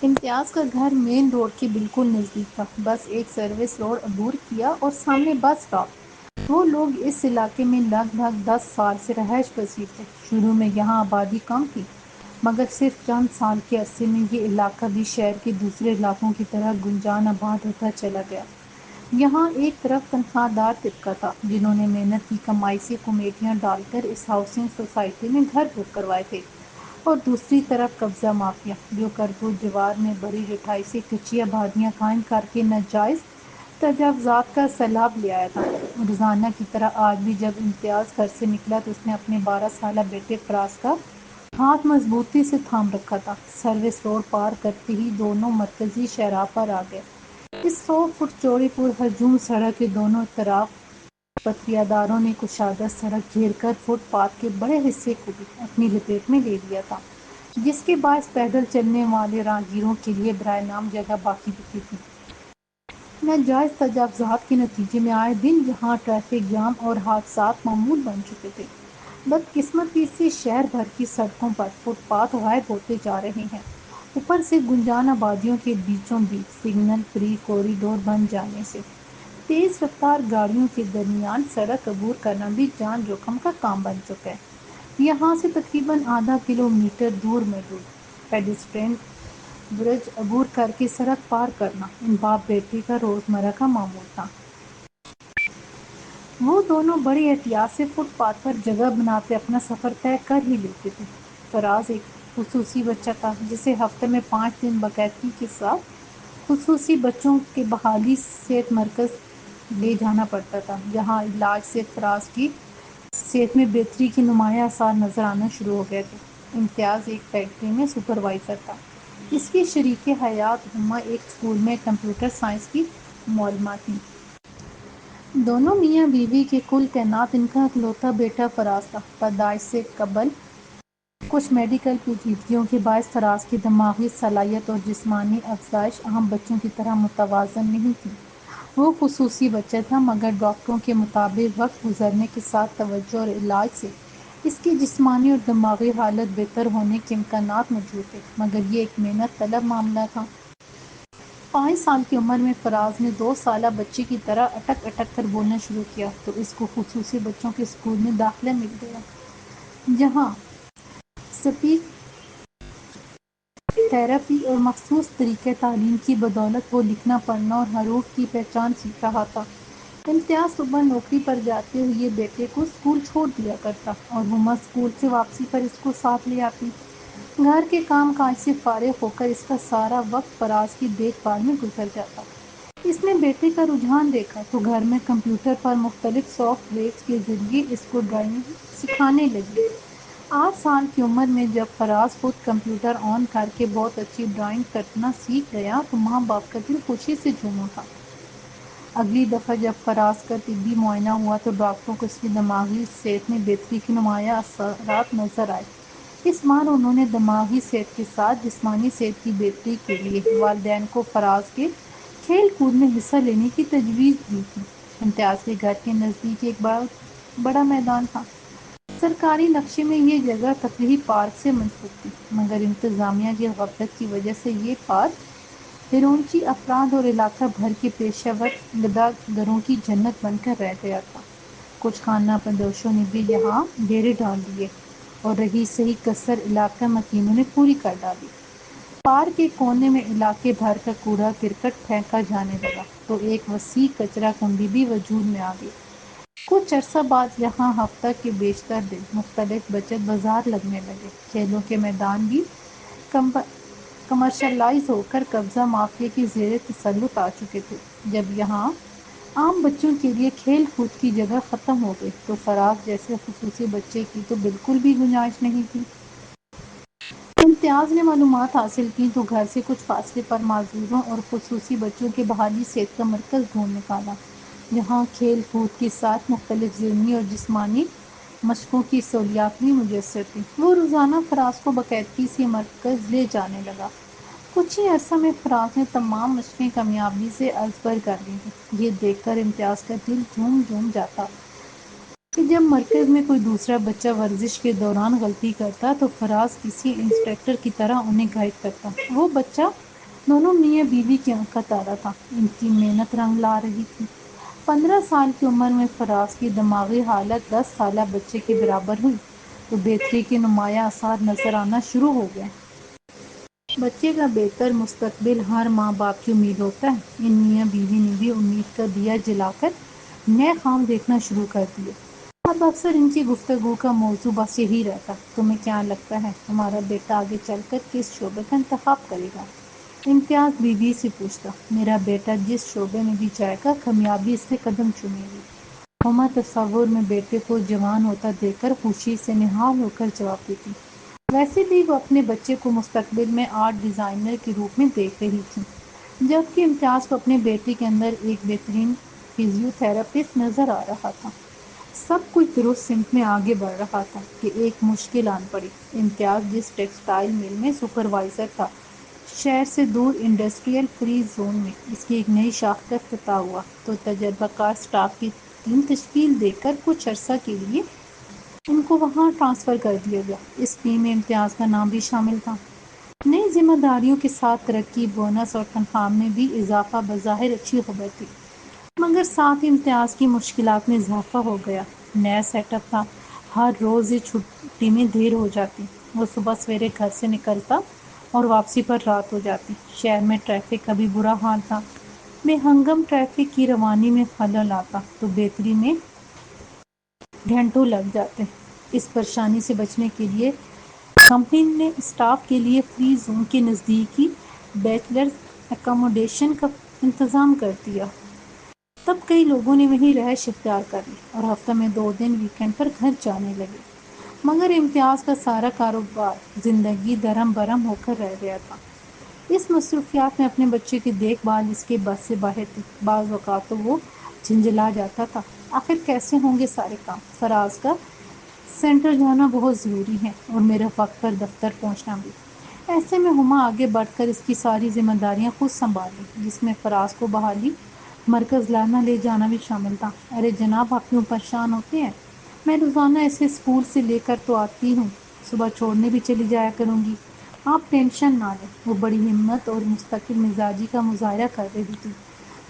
امتیاز کا گھر main road کے بالکل نزدیک تھا، بس ایک سروس روڈ عبور کیا اور سامنے بس اسٹاپ۔ وہ لوگ اس علاقے میں لگ بھگ 10 سال سے رہائش پذیر تھے۔ شروع میں یہاں آبادی کم تھی، مگر صرف چند سال کے عرصے میں یہ علاقہ بھی شہر کے دوسرے علاقوں کی طرح گنجان آباد ہوتا چلا گیا۔ یہاں ایک طرف تنخواہ دار طبقہ تھا، جنہوں نے محنت کی کمائی سے کمیٹیاں ڈال کر اس ہاؤسنگ سوسائٹی میں گھر بک کروائے تھے، اور دوسری طرف قبضہ مافیا، جو کرکوٹ دیوار میں بڑی رٹائی سے کچی آبادیاں قائم کر کے ناجائز تجاوزات کا سیلاب لے آیا تھا۔ روزانہ کی طرح آج بھی جب امتیاز گھر سے نکلا تو اس نے اپنے 12 سالہ بیٹے فراز کا ہاتھ مضبوطی سے تھام رکھا تھا۔ سروس روڈ پار کرتے ہی دونوں مرکزی شاہراہ پر آ گئے۔ اس 100 فٹ چوڑی پر ہجوم سڑک کے دونوں طرف پتریاداروں داروں نے کشادہ سڑک گھیر کر فٹ پاتھ کے بڑے حصے کو بھی اپنی لپیٹ میں لے لیا تھا، جس کے باعث پیدل چلنے والے راہگیروں کے لیے برائے نام جگہ باقی بچی تھی۔ ناجائز تجاوزات کے نتیجے میں آئے دن یہاں ٹریفک جام اور حادثات معمول بن چکے تھے۔ بدقسمتی سے شہر بھر کی سڑکوں پر فٹ پاتھ غائب ہوتے جا رہے ہیں۔ اوپر سے گنجان آبادیوں کے بیچوں بیچ سگنل فری کوریڈور بن جانے سے تیز رفتار گاڑیوں کے درمیان سڑک عبور کرنا بھی جان جوخم کا کام بن چکا ہے۔ یہاں سے تقریباً آدھا کلومیٹر دور موجود پیڈسٹرین برج عبور کر کے سڑک پار کرنا ان باپ بیٹے کا روزمرہ کا معمول تھا۔ وہ دونوں بڑی احتیاط سے فٹ پاتھ پر جگہ بناتے اپنا سفر طے کر ہی لیتے تھے۔ فراز ایک خصوصی بچہ تھا، جسے ہفتے میں 5 دن باقاعدگی کے ساتھ خصوصی بچوں کے بحالی صحت مرکز لے جانا پڑتا تھا، جہاں علاج سے فراز کی صحت میں بہتری کے نمایاں آثار نظر آنا شروع ہو گئے تھے۔ امتیاز ایک فیکٹری میں سپروائزر تھا۔ اس کی شریک حیات ہما ایک اسکول میں کمپیوٹر سائنس کی معلمہ تھیں۔ دونوں میاں بیوی کے کل تعینات ان کا اکلوتا بیٹا فراز تھا۔ پیدائش سے قبل کچھ میڈیکل پیچیدگیوں کے باعث فراز کی دماغی صلاحیت اور جسمانی افزائش عام بچوں کی طرح متوازن نہیں تھی۔ وہ خصوصی بچہ تھا، مگر ڈاکٹروں کے مطابق وقت گزرنے کے ساتھ توجہ اور علاج سے اس کی جسمانی اور دماغی حالت بہتر ہونے کے امکانات موجود تھے، مگر یہ ایک محنت طلب معاملہ تھا۔ 5 سال کی عمر میں فراز نے 2 سالہ بچے کی طرح اٹک اٹک کر بولنا شروع کیا تو اس کو خصوصی بچوں کے اسکول میں داخلہ مل گیا، جہاں اسپیچ تھراپی اور مخصوص طریقۂ تعلیم کی بدولت وہ لکھنا پڑھنا اور حروف کی پہچان سیکھ رہا تھا۔ امتیاز صبح نوکری پر جاتے ہوئے بیٹے کو اسکول چھوڑ دیا کرتا اور ہما اسکول سے واپسی پر اس کو ساتھ لے آتی۔ گھر کے کام کاج سے فارغ ہو کر اس کا سارا وقت فراز کی دیکھ بھال میں گزر جاتا۔ اس نے بیٹے کا رجحان دیکھا تو گھر میں کمپیوٹر پر مختلف سافٹ ویئرز کے ذریعے اس کو ڈرائنگ سکھانے لگی۔ 8 سال کی عمر میں جب فراز خود کمپیوٹر آن کر کے بہت اچھی ڈرائنگ کرنا سیکھ گیا تو ماں باپ کا دل خوشی سے جھوم اٹھا۔ اگلی دفعہ جب فراز کا طبی معائنہ ہوا تو ڈاکٹروں کو اس کی دماغی صحت میں بہتری کے نمایاں اثرات نظر آئے۔ اس بار انہوں نے دماغی صحت کے ساتھ جسمانی صحت کی بہتری کے لیے والدین کو فراز کے کھیل کود میں حصہ لینے کی تجویز دی تھی۔ امتیاز کے گھر کے نزدیک ایک بڑا میدان تھا۔ سرکاری نقشے میں یہ جگہ تفریحی پارک سے منسوب تھی، مگر انتظامیہ کی غفلت کی وجہ سے یہ پارک ہیرونچی افراد اور علاقہ بھر کے پیشہ ور گداگروں کی جنت بن کر رہ گیا تھا۔ کچھ خانہ بدوشوں نے بھی یہاں ڈیرے ڈال دیے اور رہی سہی کسر علاقہ مکینوں نے پوری کر ڈالی۔ پارک کے کونے میں علاقے بھر کا کوڑا کرکٹ پھینکا جانے لگا تو ایک وسیع کچرا کنڈی بھی وجود میں آ گئی۔ کچھ عرصہ بعد یہاں ہفتہ کے بیشتر دن مختلف بچت بازار لگنے لگے۔ کھیلوں کے میدان بھی کمرشلائز ہو کر قبضہ مافیا کے زیر تسلط آ چکے تھے۔ جب یہاں عام بچوں کے لیے کھیل کود کی جگہ ختم ہو گئی تو فراز جیسے خصوصی بچے کی تو بالکل بھی گنجائش نہیں تھی۔ امتیاز نے معلومات حاصل کی تو گھر سے کچھ فاصلے پر معذوروں اور خصوصی بچوں کے بحالی صحت کا مرکز ڈھونڈ نکالا، جہاں کھیل کود کے ساتھ مختلف ذہنی اور جسمانی مشقوں کی سہولیات بھی میسر تھیں۔ وہ روزانہ فراز کو باقاعدگی سے مرکز لے جانے لگا۔ کچھ ہی عرصہ میں فراز نے تمام مشقیں کامیابی سے ازبر کر لی تھیں۔ یہ دیکھ کر امتیاز کا دل جھوم جاتا کہ جب مرکز میں کوئی دوسرا بچہ ورزش کے دوران غلطی کرتا تو فراز کسی انسٹرکٹر کی طرح انہیں گائیڈ کرتا۔ وہ بچہ دونوں میاں بیوی کی آنکھ کا تارا تھا، ان کی محنت رنگ لا رہی تھی۔ 15 سال کی عمر میں فراز کی دماغی حالت 10 سالہ بچے کے برابر ہوئی تو بہتری کے نمایاں آثار نظر آنا شروع ہو گئے۔ بچے کا بہتر مستقبل ہر ماں باپ کی امید ہوتا ہے۔ ان میاں بیوی نے بھی امید کا دیا جلا کر نئے خواب دیکھنا شروع کر دیے۔ اب اکثر ان کی گفتگو کا موضوع بس یہی رہتا: تمہیں کیا لگتا ہے ہمارا بیٹا آگے چل کر کس شعبے کا انتخاب کرے گا؟ امتیاز بیوی سے پوچھتا: میرا بیٹا جس شعبے میں بھی جائے گا کامیابی اس سے قدم چومے گی۔ ہما تصور میں بیٹے کو جوان ہوتا دیکھ کر خوشی سے نہال ہو کر جواب دیتی: ویسے بھی وہ اپنے بچے کو مستقبل میں آرٹ ڈیزائنر کے روپ میں دیکھ رہی تھی، جبکہ امتیاز کو اپنے بیٹے کے اندر ایک بہترین فزیو تھراپسٹ نظر آ رہا تھا۔ سب کچھ درست سمت میں آگے بڑھ رہا تھا کہ ایک مشکل آن پڑی۔ امتیاز جس ٹیکسٹائل مل میں سپروائزر تھا، شہر سے دور انڈسٹریل فری زون میں اس کی ایک نئی شاخ کا افتتاح ہوا تو تجربہ کار سٹاف کی ٹیم تشکیل دے کر کچھ عرصہ کے لیے ان کو وہاں ٹرانسفر کر دیا گیا۔ اس ٹیم میں امتیاز کا نام بھی شامل تھا۔ نئی ذمہ داریوں کے ساتھ ترقی، بونس اور تنخواہ میں بھی اضافہ بظاہر اچھی خبر تھی، مگر ساتھ ہی امتیاز کی مشکلات میں اضافہ ہو گیا۔ نیا سیٹ اپ تھا، ہر روز یہ چھٹی میں دیر ہو جاتی، وہ صبح سویرے گھر سے نکلتا اور واپسی پر رات ہو جاتی۔ شہر میں ٹریفک کا بھی برا حال تھا، بے ہنگم ٹریفک کی روانی میں خلل آتا تو بہتری میں گھنٹوں لگ جاتے۔ اس پریشانی سے بچنے کے لیے کمپنی نے اسٹاف کے لیے فری زون کے نزدیک ہی بیچلرز اکاموڈیشن کا انتظام کر دیا۔ تب کئی لوگوں نے وہیں رہائش اختیار کر لی اور ہفتہ میں 2 دن ویکینڈ پر گھر جانے لگے، مگر امتیاز کا سارا کاروبار زندگی درہم برہم ہو کر رہ گیا تھا۔ اس مصروفیات میں اپنے بچے کی دیکھ بھال اس کے بس سے باہر تھی۔ بعض اوقات تو وہ جھنجھلا جاتا تھا: آخر کیسے ہوں گے سارے کام؟ فراز کا سینٹر جانا بہت ضروری ہے اور میرا وقت پر دفتر پہنچنا بھی۔ ایسے میں ہما آگے بڑھ کر اس کی ساری ذمہ داریاں خود سنبھال لی، جس میں فراز کو بحالی مرکز لانا لے جانا بھی شامل تھا۔ ارے جناب، آپ کیوں پریشان ہوتے ہیں؟ میں روزانہ اسے اسکول سے لے کر تو آتی ہوں، صبح چھوڑنے بھی چلی جایا کروں گی، آپ ٹینشن نہ لیں۔ وہ بڑی ہمت اور مستقل مزاجی کا مظاہرہ کر رہی تھی،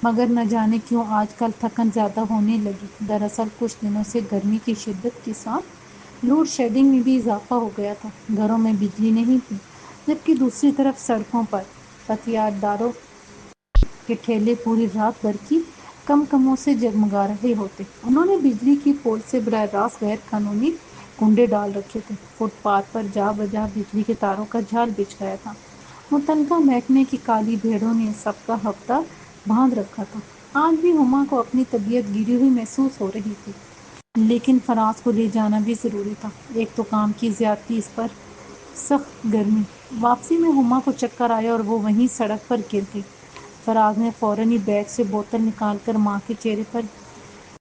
مگر نہ جانے کیوں آج کل تھکن زیادہ ہونے لگی۔ دراصل کچھ دنوں سے گرمی کی شدت کے ساتھ لوڈ شیڈنگ میں بھی اضافہ ہو گیا تھا۔ گھروں میں بجلی نہیں تھی، جبکہ دوسری طرف سڑکوں پر پتیاداروں کے ٹھیلے پوری رات بھر کی کمکموں سے جگمگا رہے ہوتے۔ انہوں نے بجلی کی پول سے براہ راست غیر قانونی کنڈے ڈال رکھے تھے۔ فٹ پاتھ پر جا بجا بجلی کے تاروں کا جال بچھ گیا تھا۔ متعلقہ محکمے کی کالی بھیڑوں نے سب کا ہفتہ باندھ رکھا تھا۔ آج بھی ہما کو اپنی طبیعت گری ہوئی محسوس ہو رہی تھی، لیکن فراز کو لے جانا بھی ضروری تھا۔ ایک تو کام کی زیادتی، اس پر سخت گرمی۔ واپسی میں ہما کو چکر آیا اور وہ وہیں سڑک پر گر گئی۔ فراز نے فوراً ہی بیگ سے بوتل نکال کر ماں کے چہرے پر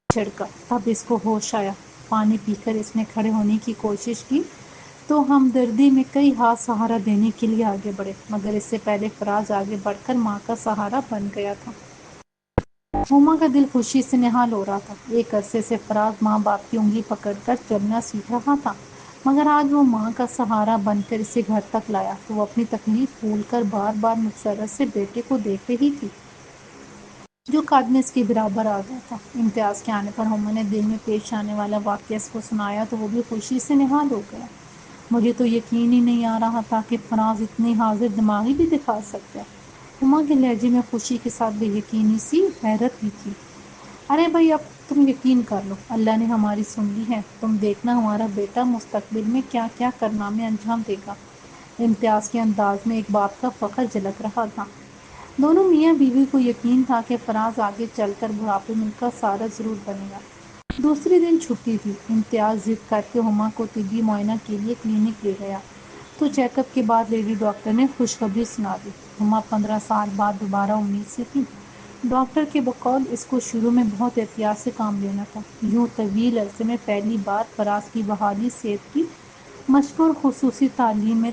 چھڑکا۔ تب اس کو ہوش آیا۔ پانی پی کر اس نے کھڑے ہونے کی کوشش کی تو ہمدردی میں کئی ہاتھ سہارا دینے کے لیے آگے بڑھے، مگر اس سے پہلے فراز آگے بڑھ کر ماں کا سہارا بن گیا تھا۔ ہما کا دل خوشی سے نہال ہو رہا تھا۔ ایک عرصے سے فراز ماں باپ کی انگلی پکڑ کر چلنا سیکھ رہا تھا، مگر آج وہ ماں کا سہارا بن کر اسے گھر تک لایا تو وہ اپنی تکلیف بھول کر بار بار مسرت سے بیٹے کو دیکھ رہی تھی، جو قد میں اس کے برابر آ گیا تھا۔ امتیاز کے آنے پر ہما نے دل میں پیش آنے والا واقعہ اس کو سنایا تو وہ بھی خوشی سے نہال ہو گیا۔ مجھے تو یقین ہی نہیں آ رہا تھا کہ فراز اتنی حاضر دماغی بھی دکھا سکتا ہے۔ ہما کے لہجے میں خوشی کے ساتھ بے یقینی سی حیرت بھی تھی۔ ارے بھائی، اب تم یقین کر لو، اللہ نے ہماری سن لی ہے، تم دیکھنا ہمارا بیٹا مستقبل میں کیا کیا کارنامے انجام دے گا۔ امتیاز کے انداز میں ایک باپ کا فخر جھلک رہا تھا۔ دونوں میاں بیوی کو یقین تھا کہ فراز آگے چل کر بڑھاپے میں ان کا سہارا ضرور بنے گا۔ دوسرے دن چھٹی تھی۔ امتیاز ضد کر کے ہما کو طبی معائنہ کے لیے کلینک لے گیا تو چیک اپ کے بعد لیڈی ڈاکٹر نے خوشخبری سنا دی۔ ہما 15 سال بعد دوبارہ امید سے تھی۔ ڈاکٹر کے بقول اس کو شروع میں بہت احتیاط سے کام لینا تھا۔ یوں طویل عرصے میں پہلی بار فراز کی بحالی صحت کی مشق اور خصوصی تعلیم میں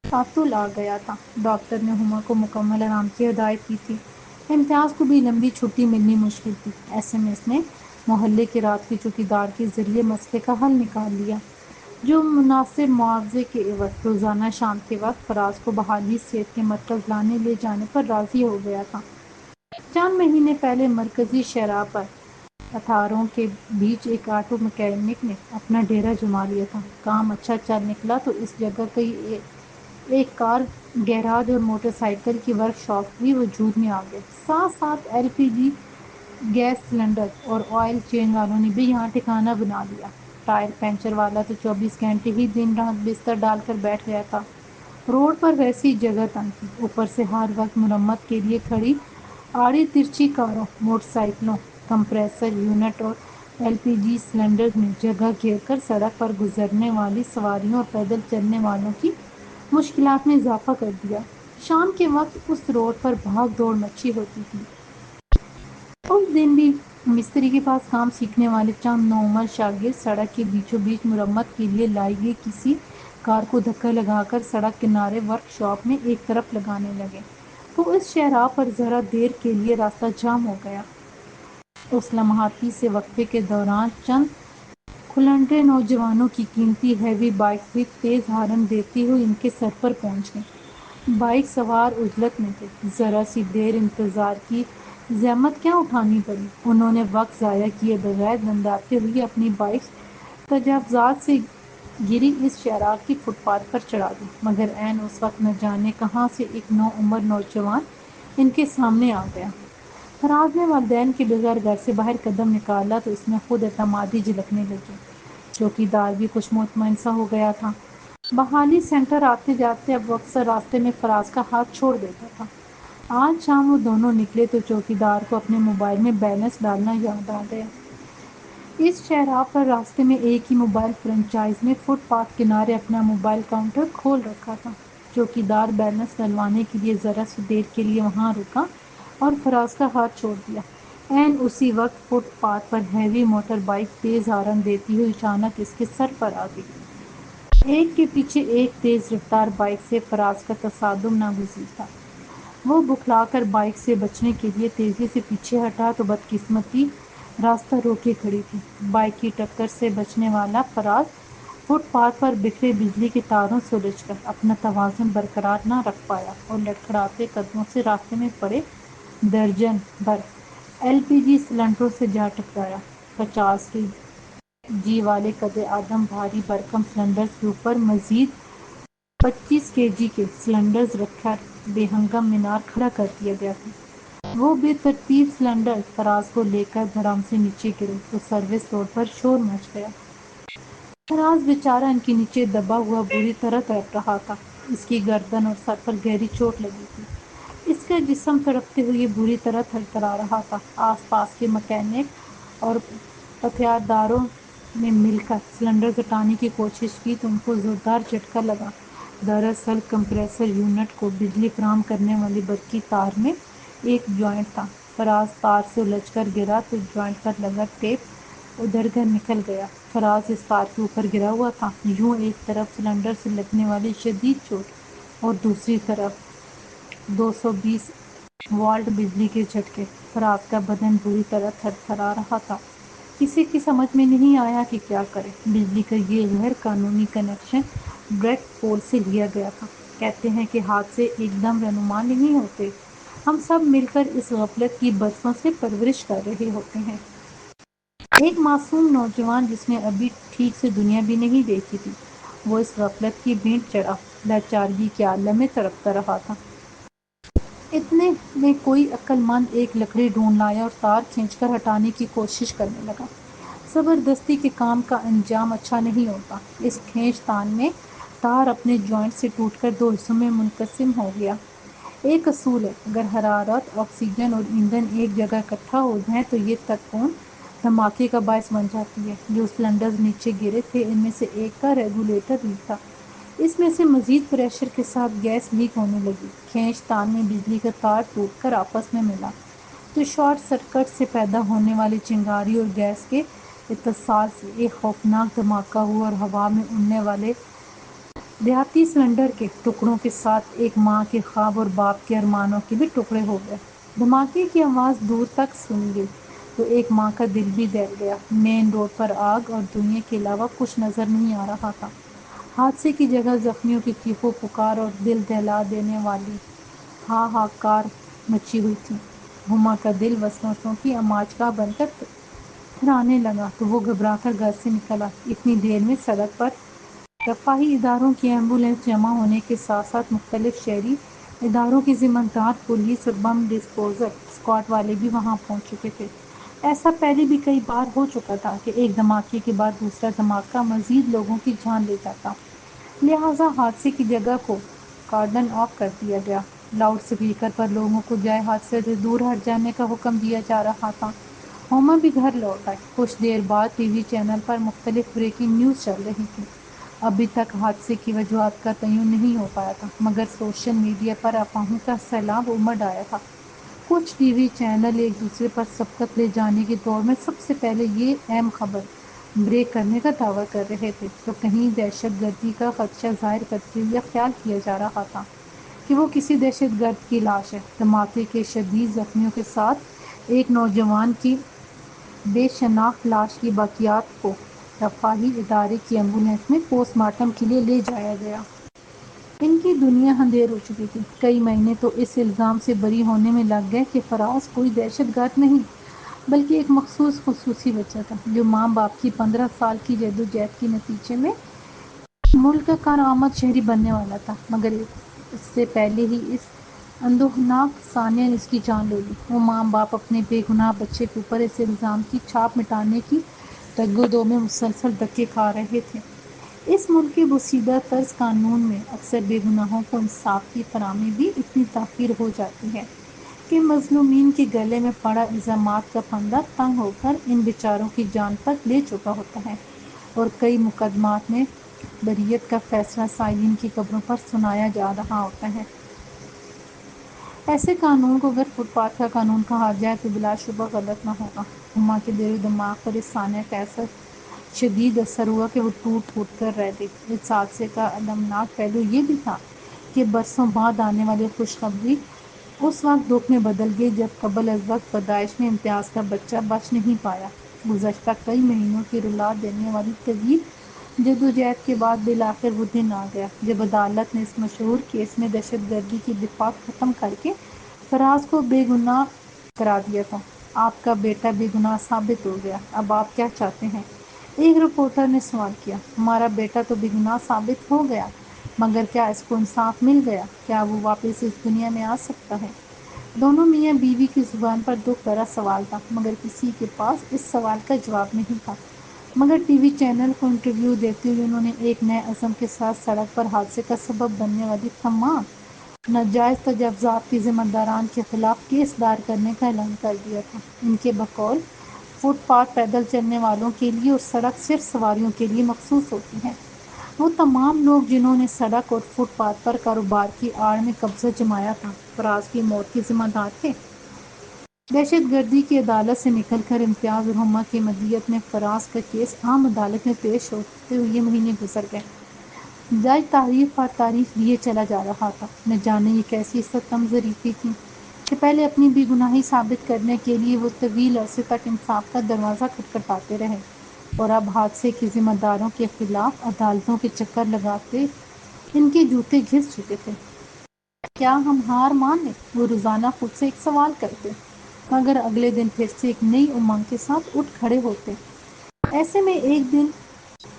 تعطل آ گیا تھا۔ ڈاکٹر نے ہما کو مکمل آرام کی ہدایت کی تھی۔ امتیاز کو بھی لمبی چھٹی ملنی مشکل تھی۔ ایسے میں اس نے محلے کے رات کے چوکیدار کے ذریعے مسئلے کا حل نکال لیا۔ جو مناسب معاوضے کے عوض روزانہ شام کے وقت فراز کو بحالی صحت کے مرکز لانے لے جانے پر راضی ہو گیا تھا۔ چند مہینے پہلے مرکزی شاہراہ پر پتھروں کے بیچ ایک آٹو مکینک نے اپنا ڈیرا جما لیا تھا۔ کام اچھا چل نکلا تو اس جگہ کئی ایک کار گیراج اور موٹر سائیکل کی ورک شاپ بھی وجود میں آ گئے۔ ساتھ ساتھ LPG گیس سلنڈر اور آئل چین والوں نے بھی یہاں ٹھکانہ بنا لیا۔ ٹائر پنچر والا تو 24 گھنٹے ہی دن رات بستر ڈال کر بیٹھ گیا تھا۔ روڈ پر ویسی جگہ تنگ تھی، اوپر سے ہر وقت مرمت کے لیے کھڑی آڑی ترچھی کاروں، موٹر سائیکلوں، کمپریسر یونٹ اور LPG سلنڈر نے جگہ گھیر کر سڑک پر گزرنے والی سواریوں اور پیدل چلنے والوں کی مشکلات میں اضافہ کر دیا۔ شام کے وقت اس روڈ پر بھاگ دوڑ مچی ہوتی تھی۔ اس دن بھی مستری کے پاس کام سیکھنے والے چند نوعمر شاگرد سڑک کے بیچوں بیچ مرمت کے لیے لائی گئی کسی کار کو دھکا لگا کر سڑک کنارے ورک شاپ میں ایک طرف لگانے لگے تو اس شاہراہ پر ذرا دیر کے لیے راستہ جام ہو گیا۔ اس لمحاتی سے وقفے کے دوران چند کھلنڈرے نوجوانوں کی قیمتی ہیوی بائک بھی تیز ہارن دیتی ہوئی ان کے سر پر پہنچ گئی۔ بائک سوار عجلت میں تھے، ذرا سی دیر انتظار کی زحمت کیا اٹھانی پڑی۔ انہوں نے وقت ضائع کیے بغیر دنداتے ہوئے اپنی بائک تجاوزات سے گری اس شاہراہ کی فٹ پاتھ پر چڑھا دی، مگر عین اس وقت نہ جانے کہاں سے ایک نوعمر نوجوان ان کے سامنے آ گیا۔ فراز نے والدین کے بغیر گھر سے باہر قدم نکالا تو اس میں خود اعتمادی جھلکنے لگی۔ چوکیدار بھی کچھ مطمئن سا ہو گیا تھا۔ بحالی سینٹر آتے جاتے اب وہ اکثر راستے میں فراز کا ہاتھ چھوڑ دیتا تھا۔ آج شام وہ دونوں نکلے تو چوکیدار کو اپنے موبائل میں بیلنس ڈالنا یاد آ گیا۔ اس شاہراہ پر راستے میں ایک ہی موبائل فرنچائز نے فٹ پاتھ کنارے اپنا موبائل کاؤنٹر کھول رکھا تھا۔ چوکیدار بیلنس ڈلوانے کے لیے ذرا سی دیر کے لیے وہاں رکا اور فراز کا ہاتھ چھوڑ دیا۔ عین اسی وقت فٹ پاتھ پر ہیوی موٹر بائک تیز ہارن دیتی ہوئی اچانک اس کے سر پر آ گئی۔ ایک کے پیچھے ایک تیز رفتار بائک سے فراز کا تصادم ناگزیر تھا۔ وہ بکھلا کر بائک سے بچنے کے لیے تیزی سے پیچھے ہٹا تو بدقسمتی راستہ روکے کھڑی تھی۔ بائک کی ٹکر سے بچنے والا فراز فٹ پاتھ پر بکھرے بجلی کے تاروں سے الجھ کر اپنا توازن برقرار نہ رکھ پایا اور لڑکھڑاتے قدموں سے راستے میں پڑے درجن بھر LPG سلنڈروں سے جا ٹکرایا۔ 50 kg والے قد آدم بھاری بھرکم سلنڈرز کے اوپر مزید 25 kg کے سلنڈرز رکھ کر بے ہنگم مینار کھڑا کر دیا گیا تھا۔ وہ بے ترتیب سلنڈر فراز کو لے کر دھڑام سے نیچے گرے تو سروس روڈ پر شور مچ گیا۔ فراز بیچارہ ان کے نیچے دبا ہوا بری طرح تڑپ رہا تھا۔ اس کی گردن اور سر پر گہری چوٹ لگی تھی۔ اس کا جسم تڑپتے ہوئے بری طرح تھرتھرا رہا تھا۔ آس پاس کے مکینک اور پتھیارداروں نے مل کر سلنڈر ہٹانے کی کوشش کی تو ان کو زوردار جھٹکا لگا۔ دراصل کمپریسر یونٹ کو بجلی فراہم کرنے والی برقی تار میں ایک جوائنٹ تھا۔ فراز تار سے الجھ کر گرا تو جوائنٹ پر لگا ٹیپ ادھر کر نکل گیا۔ فراز اس تار کے اوپر گرا ہوا تھا۔ یوں ایک طرف سلنڈر سے لگنے والی شدید چوٹ اور دوسری طرف 220 وولٹ بجلی کے جھٹکے۔ فراز کا بدن بری طرح تھرتھرا رہا تھا۔ کسی کی سمجھ میں نہیں آیا کہ کیا کرے۔ بجلی کا یہ غیر قانونی کنیکشن ڈائریکٹ پول سے لیا گیا تھا۔ کہتے ہیں کہ حادثے ایک دم رونما نہیں ہوتے، ہم سب مل کر اس غفلت کی برسوں سے پرورش کر رہے ہوتے ہیں۔ ایک معصوم نوجوان جس نے ابھی ٹھیک سے دنیا بھی نہیں دیکھی تھی، وہ اس غفلت کی بھینٹ چڑھا لاچارگی کے عالم میں تڑپتا رہا تھا۔ اتنے میں کوئی عقل مند ایک لکڑی ڈھونڈ لایا اور تار کھینچ کر ہٹانے کی کوشش کرنے لگا۔ زبردستی کے کام کا انجام اچھا نہیں ہوتا۔ اس کھینچ تان میں تار اپنے جوائنٹ سے ٹوٹ کر دو حصوں میں منقسم ہو گیا۔ ایک اصول ہے، اگر حرارت، آکسیجن اور ایندھن ایک جگہ اکٹھا ہو جائیں تو یہ تکون دھماکے کا باعث بن جاتی ہے۔ جو سلنڈرز نیچے گرے تھے ان میں سے ایک کا ریگولیٹر لیک تھا۔ اس میں سے مزید پریشر کے ساتھ گیس لیک ہونے لگی۔ کھینچ تان میں بجلی کا تار ٹوٹ کر آپس میں ملا تو شارٹ سرکٹ سے پیدا ہونے والی چنگاری اور گیس کے اتصال سے ایک خوفناک دھماکہ ہوا اور ہوا میں اڑنے والے دیہاتی سلنڈر کے ٹکڑوں کے ساتھ ایک ماں کے خواب اور باپ کے ارمانوں کے بھی ٹکڑے ہو گئے۔ دھماکے کی آواز دور تک سنی گئی۔ تو ایک ماں کا دل بھی دہل گیا۔ مین روڈ پر آگ اور دھوئیں کے علاوہ کچھ نظر نہیں آ رہا تھا۔ حادثے کی جگہ زخمیوں کی چیخو پکار اور دل دہلا دینے والی ہاہاکار مچی ہوئی تھی۔ ہما کا دل وسوسوں کی آماج گاہ بن کر پھرانے لگا تو وہ گھبرا کر گھر سے نکلا۔ اتنی دیر میں سڑک پر رفاہی اداروں کی ایمبولینس جمع ہونے کے ساتھ ساتھ مختلف شہری اداروں کی ذمہ دار پولیس اور بم ڈسپوزل اسکواڈ والے بھی وہاں پہنچ چکے تھے۔ ایسا پہلے بھی کئی بار ہو چکا تھا کہ ایک دھماکے کے بعد دوسرا دھماکہ مزید لوگوں کی جان لے جاتا، لہٰذا حادثے کی جگہ کو کارڈن آف کر دیا گیا۔ لاؤڈ اسپیکر پر لوگوں کو جائے حادثے سے دور ہٹ جانے کا حکم دیا جا رہا تھا۔ ہوما بھی گھر لوٹ آئی۔ کچھ دیر بعد ٹی وی چینل پر مختلف بریکنگ نیوز چل رہی تھی۔ ابھی تک حادثے کی وجوہات کا تعین نہیں ہو پایا تھا، مگر سوشل میڈیا پر افواہوں کا سیلاب امڑ آیا تھا۔ کچھ ٹی وی چینل ایک دوسرے پر سبقت لے جانے کی دوڑ میں سب سے پہلے یہ اہم خبر بریک کرنے کا دعویٰ کر رہے تھے، تو کہیں دہشت گردی کا خدشہ ظاہر کرتے ہوئے یہ خیال کیا جا رہا تھا کہ وہ کسی دہشت گرد کی لاش ہے۔ دھماکے کے شدید زخمیوں کے ساتھ ایک نوجوان کی بے شناخت لاش کی باقیات کو رفاہی ادارے کی ایمبولینس میں پوسٹ مارٹم کے لیے لے جایا گیا۔ ان کی دنیا اندھیر ہو چکی تھی۔ کئی مہینے تو اس الزام سے بری ہونے میں لگ گئے کہ فراز کوئی دہشت گرد نہیں بلکہ ایک مخصوص خصوصی بچہ تھا، جو ماں باپ کی 15 سال کی جدوجہد کے نتیجے میں ملک کا کارآمد شہری بننے والا تھا، مگر اس سے پہلے ہی اس اندوہناک ثانیہ نے اس کی جان لے لی۔ وہ ماں باپ اپنے بے گناہ بچے کے اوپر اس الزام کی چھاپ مٹانے کی تگ و دو میں مسلسل دھکے کھا رہے تھے۔ اس ملک کے پوشیدہ طرز قانون میں اکثر بے گناہوں کو انصاف کی فراہمی بھی اتنی تاخیر ہو جاتی ہے کہ مظلومین کے گلے میں پڑا الزامات کا پھندا تنگ ہو کر ان بیچاروں کی جان تک لے چکا ہوتا ہے، اور کئی مقدمات میں بریت کا فیصلہ سائلین کی قبروں پر سنایا جا رہا ہوتا ہے۔ ایسے قانون کو اگر فٹ پاتھ کا قانون کہا جائے تو بلا شبہ غلط نہ ہوگا۔ ہما کے دل و دماغ پر اس ثانیہ کا ایسا شدید اثر ہوا کہ وہ ٹوٹ پھوٹ کر رہ گئی۔ اس حادثے کا المناک پہلو یہ بھی تھا کہ برسوں بعد آنے والی خوشخبری اس وقت دکھ میں بدل گئی جب قبل از وقت پیدائش میں امتیاز کا بچہ بچ نہیں پایا۔ گزشتہ کئی مہینوں کی رلا دینے والی طویل جدوجہد کے بعد بالآخر وہ دن آ گیا جب عدالت نے اس مشہور کیس میں دہشت گردی کی دفعہ ختم کر کے فراز کو بے گناہ قرار دیا تھا۔ آپ کا بیٹا بے گناہ ثابت ہو گیا، اب آپ کیا چاہتے ہیں؟ ایک رپورٹر نے سوال کیا۔ ہمارا بیٹا تو بے گناہ ثابت ہو گیا، مگر کیا اس کو انصاف مل گیا؟ کیا وہ واپس اس دنیا میں آ سکتا ہے؟ دونوں میاں بیوی کی زبان پر دکھ بھرا سوال تھا، مگر کسی کے پاس اس سوال کا جواب نہیں تھا۔ مگر ٹی وی چینل کو انٹرویو دیتے ہوئے انہوں نے ایک نئے عزم کے ساتھ سڑک پر حادثے کا سبب بننے والی تمام ناجائز تجاوزات کے ذمہ داران کے خلاف کیس دائر کرنے کا اعلان کر دیا تھا۔ ان کے بقول فٹ پاتھ پیدل چلنے والوں کے لیے اور سڑک صرف سواریوں کے لیے مخصوص ہوتی ہے۔ وہ تمام لوگ جنہوں نے سڑک اور فٹ پاتھ پر کاروبار کی آڑ میں قبضہ جمایا تھا، فراز کی موت کے ذمہ دار تھے۔ دہشت گردی کی عدالت سے نکل کر امتیاز اور ہما کی مدیت میں فراز کا کیس عام عدالت میں پیش ہوتے ہوئے یہ مہینے گزر گئے۔ جج تعریف پر تعریف دیے چلا جا رہا تھا۔ نہ جانے یہ کیسی ستم ظریفی تھی کہ پہلے اپنی بے گناہی ثابت کرنے کے لیے وہ طویل عرصے تک انصاف کا دروازہ کھٹکھٹاتے رہے، اور اب حادثے کے ذمہ داروں کے خلاف عدالتوں کے چکر لگاتے ان کے جوتے گھس چکے تھے۔ کیا ہم ہار مان لیں؟ وہ روزانہ خود سے ایک سوال کرتے، مگر اگلے دن پھر سے ایک نئی امنگ کے ساتھ اٹھ کھڑے ہوتے۔ ایسے میں ایک دن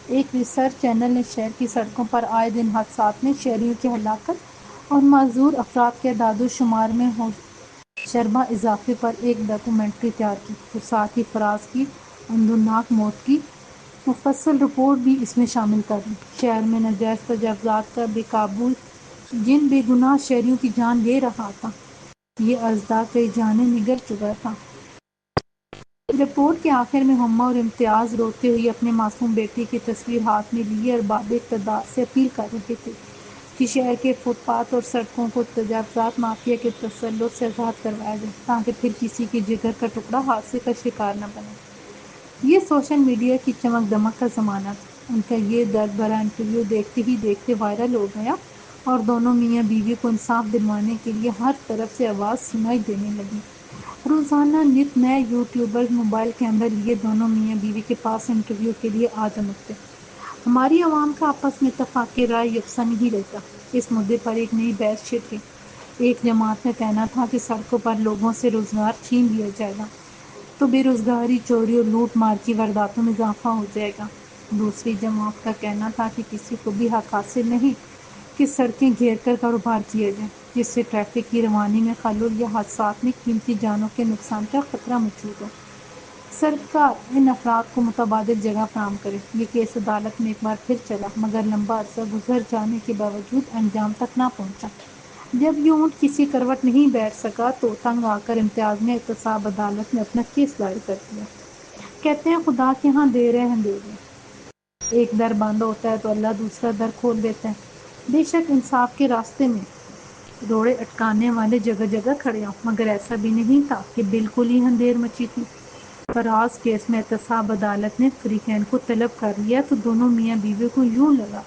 ایک ریسرچ چینل نے شہر کی سڑکوں پر آئے دن حادثات میں شہریوں کی ہلاکت اور معذور افراد کے اعداد و شمار میں شربہ اضافے پر ایک ڈاکومنٹری تیار کی، اور ساتھ ہی فراز کی اندوہناک موت کی مفصل رپورٹ بھی اس میں شامل کر لی۔ شہر میں ناجائز تجاوزات کا بے قابو جن بے گناہ شہریوں کی جان لے رہا تھا، یہ اژدہا کئی جانیں نگل چکا تھا۔ رپورٹ کے آخر میں ہما اور امتیاز روتے ہوئے اپنے معصوم بیٹے کی تصویر ہاتھ میں لیے ارباب اقتدار سے اپیل کر رہے تھے کہ شہر کے فٹ پاتھ اور سڑکوں کو تجاوزات مافیا کے تسلط سے آزاد کروایا جائے، تاکہ پھر کسی کے جگر کا ٹکڑا حادثے کا شکار نہ بنے۔ یہ سوشل میڈیا کی چمک دمک کا زمانہ تھا۔ ان کا یہ درد بھرا انٹرویو دیکھتے ہی دیکھتے وائرل ہو گیا، اور دونوں میاں بیوی کو انصاف دلوانے کے لیے ہر طرف سے آواز سنائی دینے لگی۔ روزانہ نت نئے یوٹیوبر موبائل کیمرہ لیے دونوں میاں بیوی کے پاس انٹرویو کے لیے آ دمکتے۔ ہماری عوام کا آپس میں اتفاق رائے یکساں نہیں رہتا۔ اس مدعے پر ایک نئی بحث چھڑ گئی۔ ایک جماعت کا کہنا تھا کہ سڑکوں پر لوگوں سے روزگار چھین لیا جائے گا تو بے روزگاری، چوری اور لوٹ مار کی وارداتوں میں اضافہ ہو جائے گا۔ دوسری جماعت کا کہنا تھا کہ کسی کو بھی حق حاصل نہیں کہ سڑکیں گھیر کر کاروبار کیا جائے، جس سے ٹریفک کی روانی میں خلل یا حادثات میں قیمتی جانوں کے نقصان کا خطرہ موجود ہو۔ سرکار ان افراد کو متبادل جگہ فراہم کرے۔ یہ کیس عدالت میں ایک بار پھر چلا، مگر لمبا عرصہ گزر جانے کے باوجود انجام تک نہ پہنچا۔ جب یہ اونٹ کسی کروٹ نہیں بیٹھ سکا تو تنگ آ کر امتیاز نے احتساب عدالت میں اپنا کیس دائر کر دیا۔ کہتے ہیں خدا کے ہاں دیر ہے اندھیری۔ ایک در بند ہوتا ہے تو اللہ دوسرا در کھول دیتا ہے۔ بے شک انصاف کے راستے میں روڑے اٹکانے والے جگہ جگہ کھڑے ہوں، مگر ایسا بھی نہیں تھا کہ بالکل ہی اندھیر مچی تھی۔ فراز کیس میں احتساب عدالت نے فریقین کو طلب کر لیا تو دونوں میاں بیوی کو یوں لگا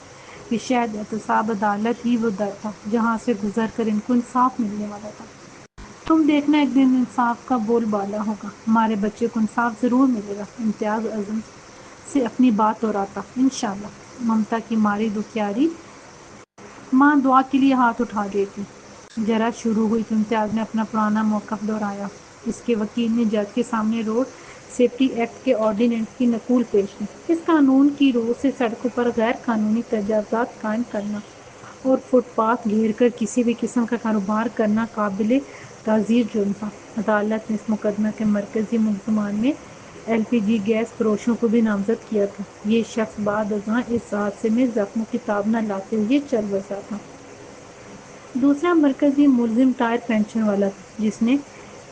کہ شاید احتساب عدالت ہی وہ در تھا جہاں سے گزر کر ان کو انصاف ملنے والا تھا۔ تم دیکھنا ایک دن انصاف کا بول بالا ہوگا، ہمارے بچے کو انصاف ضرور ملے گا، امتیاز عزم سے اپنی بات دہراتا۔ انشاءاللہ۔ ممتا کی ماری دکھیاری ماں دعا کے لیے ہاتھ اٹھا دیتی۔ جرات شروع ہوئی تو امتیاز نے اپنا پرانا موقف دہرایا۔ اس کے وکیل نے جج کے سامنے روڈ سیفٹی ایکٹ کے آرڈیننس کی نقول پیش کی۔ اس قانون کی روح سے سڑکوں پر غیر قانونی تجاوزات قائم کرنا اور فٹ پاتھ گھیر کر کسی بھی قسم کا کاروبار کرنا قابل تعزیر جرم تھا۔ عدالت نے اس مقدمے کے مرکزی ملزمان میں ایل پی جی گیس فروشوں کو بھی نامزد کیا تھا۔ یہ شخص بعد ازاں اس حادثے میں زخموں کی تاب نہ لاتے ہوئے چل بسا تھا۔ دوسرا مرکزی ملزم ٹائر پنچر والا تھا، جس نے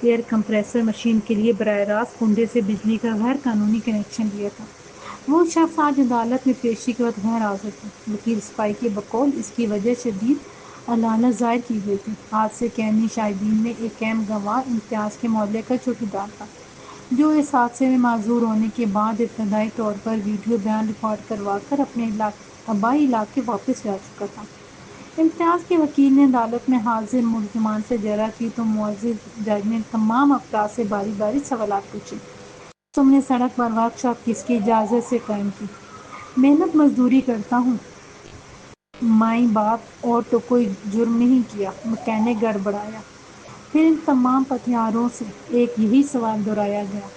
ایئر کمپریسر مشین کے لیے براہ راست کنڈے سے بجلی کا غیر قانونی کنیکشن لیا تھا۔ وہ شخص آج عدالت میں پیشی کے وقت غیر حاضر تھا۔ وکیل سپاہی کے بقول اس کی وجہ شدید علالت ظاہر کی گئی تھی۔ حادثے کے عینی شاہدین میں ایک اہم گواہ امتیاز کے محلے کا چوکیدار تھا، جو اس حادثے میں معذور ہونے کے بعد ابتدائی طور پر ویڈیو بیان ریکارڈ کروا کر اپنے آبائی علاقے واپس جا چکا تھا۔ امتیاز کے وکیل نے عدالت میں حاضر ملزمان سے جرح کی تو معزز جج نے تمام افراد سے باری باری سوالات پوچھے۔ تم نے سڑک پر ورکشاپ کس کی اجازت سے قائم کی؟ محنت مزدوری کرتا ہوں، مائیں باپ اور تو کوئی جرم نہیں کیا، مکینک گڑبڑایا۔ پھر ان تمام پتیاروں سے ایک یہی سوال دہرایا گیا،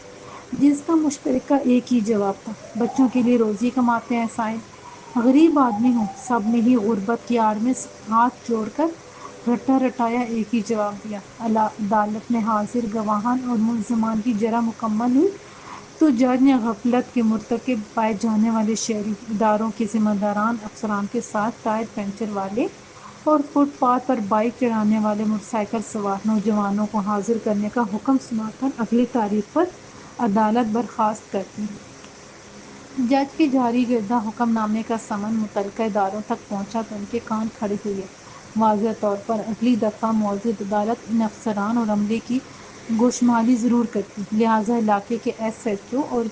جس کا مشترکہ ایک ہی جواب تھا، بچوں کے لیے روزی کماتے ہیں صاحب، غریب آدمی ہوں۔ سب نے ہی غربت کی آڑ میں ہاتھ جوڑ کر رٹا رٹایا ایک ہی جواب دیا۔ عدالت میں حاضر گواہان اور ملزمان کی جرح مکمل ہوئی تو جج نے غفلت کے مرتکب پائے جانے والے شہری اداروں کے ذمہ داران افسران کے ساتھ ٹائر پنچر والے اور فٹ پاتھ پر بائیک چڑھانے والے موٹر سائیکل سوار نوجوانوں کو حاضر کرنے کا حکم سنا کر اگلی تاریخ پر عدالت برخاست کر دی۔ جج کے جاری کردہ حکم نامے کا سمن متعلقہ اداروں تک پہنچا تو ان کے کان کھڑے ہوئے۔ واضح طور پر اگلی دفعہ معزز عدالت ان افسران اور عملے کی گوشمالی ضرور کرتی، لہٰذا علاقے کے ایس ایچ او اور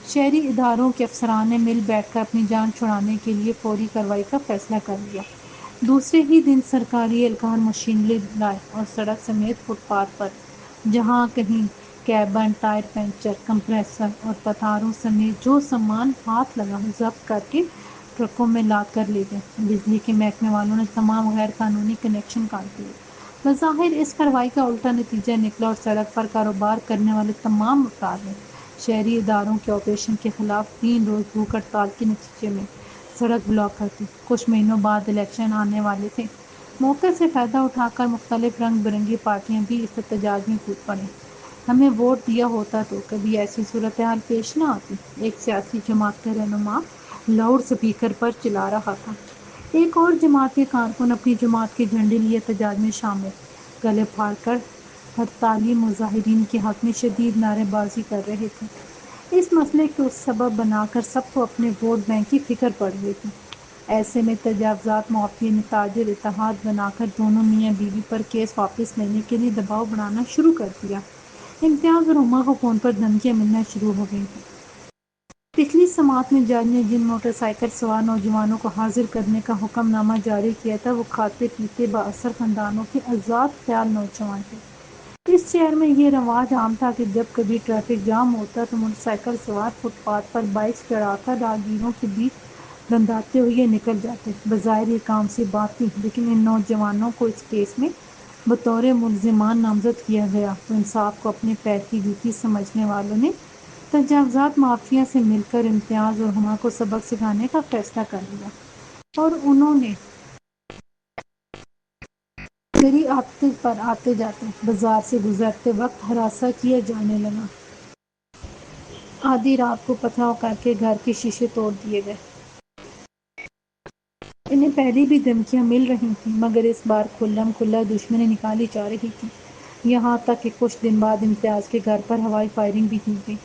شہری اداروں کے افسران نے مل بیٹھ کر اپنی جان چھڑانے کے لیے فوری کارروائی کا فیصلہ کر لیا۔ دوسرے ہی دن سرکاری اہلکار مشینری لائے اور سڑک سمیت فٹ پاتھ پر جہاں کہیں کیبن، ٹائر پنچر، کمپریسر اور پتھاروں سمیت جو سامان ہاتھ لگا ضبط کر کے ٹرکوں میں لاد کر لے گئے۔ بجلی کے محکمے والوں نے تمام غیر قانونی کنیکشن کاٹ دیے۔ بظاہر اس کارروائی کا الٹا نتیجہ نکلا اور سڑک پر کاروبار کرنے والے تمام افراد نے شہری اداروں کے آپریشن کے خلاف 3 روز بھوک ہڑتال کے نتیجے میں سڑک بلاک کر دی۔ کچھ مہینوں بعد الیکشن آنے والے تھے۔ موقع سے فائدہ اٹھا کر مختلف رنگ برنگی پارٹیاں بھی اس احتجاج میں کود پڑیں۔ ہمیں ووٹ دیا ہوتا تو کبھی ایسی صورتحال پیش نہ آتی، ایک سیاسی جماعت کا رہنما لاؤڈ اسپیکر پر چلا رہا تھا۔ ایک اور جماعت کے کارکن اپنی جماعت کے جھنڈے لیے احتجاج میں شامل، گلے پھاڑ کر ہڑتالی مظاہرین کے حق میں شدید نعرے بازی کر رہے تھے۔ اس مسئلے کو سبب بنا کر سب کو اپنے ووٹ بینک کی فکر پڑ گئی تھی۔ ایسے میں تجاوزات معافی نے تاجر اتحاد بنا کر دونوں میاں بیوی پر کیس واپس لینے کے لیے دباؤ بڑھانا شروع کر دیا۔ امتیاز اور ہما کو فون پر دھمکیاں ملنا شروع ہو گئی تھیں۔ پچھلی سماعت میں جج نے جن موٹر سائیکل سوار نوجوانوں کو حاضر کرنے کا حکم نامہ جاری کیا تھا وہ کھاتے پیتے بااثر خاندانوں کے آزاد خیال نوجوان تھے۔ اس شہر میں یہ رواج عام تھا کہ جب کبھی ٹریفک جام ہوتا تو موٹر سائیکل سوار فٹ پاتھ پر بائک چڑھا کر راہگیروں کے بیچ دنداتے ہوئے نکل جاتے۔ بظاہر یہ کام سی بات تھی، لیکن ان نوجوانوں کو اس کیس میں بطور ملزمان نامزد کیا گیا تو انصاف کو اپنے پیر کی جوتی سمجھنے والوں نے تجاوزات مافیا سے مل کر امتیاز اور ہما کو سبق سکھانے کا فیصلہ کر لیا، اور انہوں نے میری آتے پر آتے جاتے بازار سے گزرتے وقت ہراساں کیا جانے لگا۔ آدھی رات کو پتھراؤ کر کے گھر کے شیشے توڑ دیے گئے۔ انہیں پہلے بھی دھمکیاں مل رہی تھیں، مگر اس بار کھلم کھلا دشمنی نکالی جا رہی تھی۔ یہاں تک کہ کچھ دن بعد امتیاز کے گھر پر ہوائی فائرنگ بھی کی گئی۔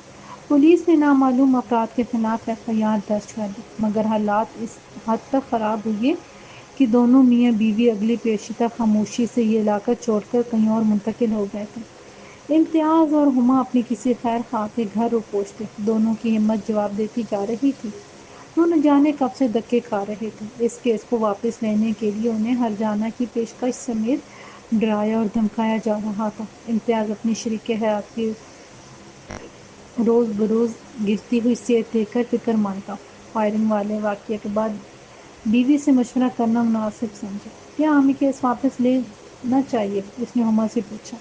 پولیس نے نامعلوم افراد کے خلاف ایف آئی آر درج کر دی، مگر حالات اس حد تک خراب ہوئے کہ دونوں میاں بیوی اگلی پیشی تک خاموشی سے یہ علاقہ چھوڑ کر کہیں اور منتقل ہو گئے تھے۔ امتیاز اور ہما اپنی کسی خیر خواہ کے گھر رو پہنچتے، دونوں کی ہمت جواب دیتی جا رہی تھی۔ وہ نہ جانے کب سے دھکے کھا رہے تھے۔ اس کیس کو واپس لینے کے لیے انہیں ہرجانہ کی پیشکش سمیت ڈرایا اور دھمکایا جا رہا تھا۔ امتیاز اپنی شریک حیات کی روز بروز گرتی ہوئی صحت دیکھ کر فکر مند تھا۔ فائرنگ والے واقعے کے بعد بیوی سے مشورہ کرنا مناسب سمجھا۔ کیا ہمیں کیس واپس لینا چاہیے؟ اس نے ہما سے پوچھا۔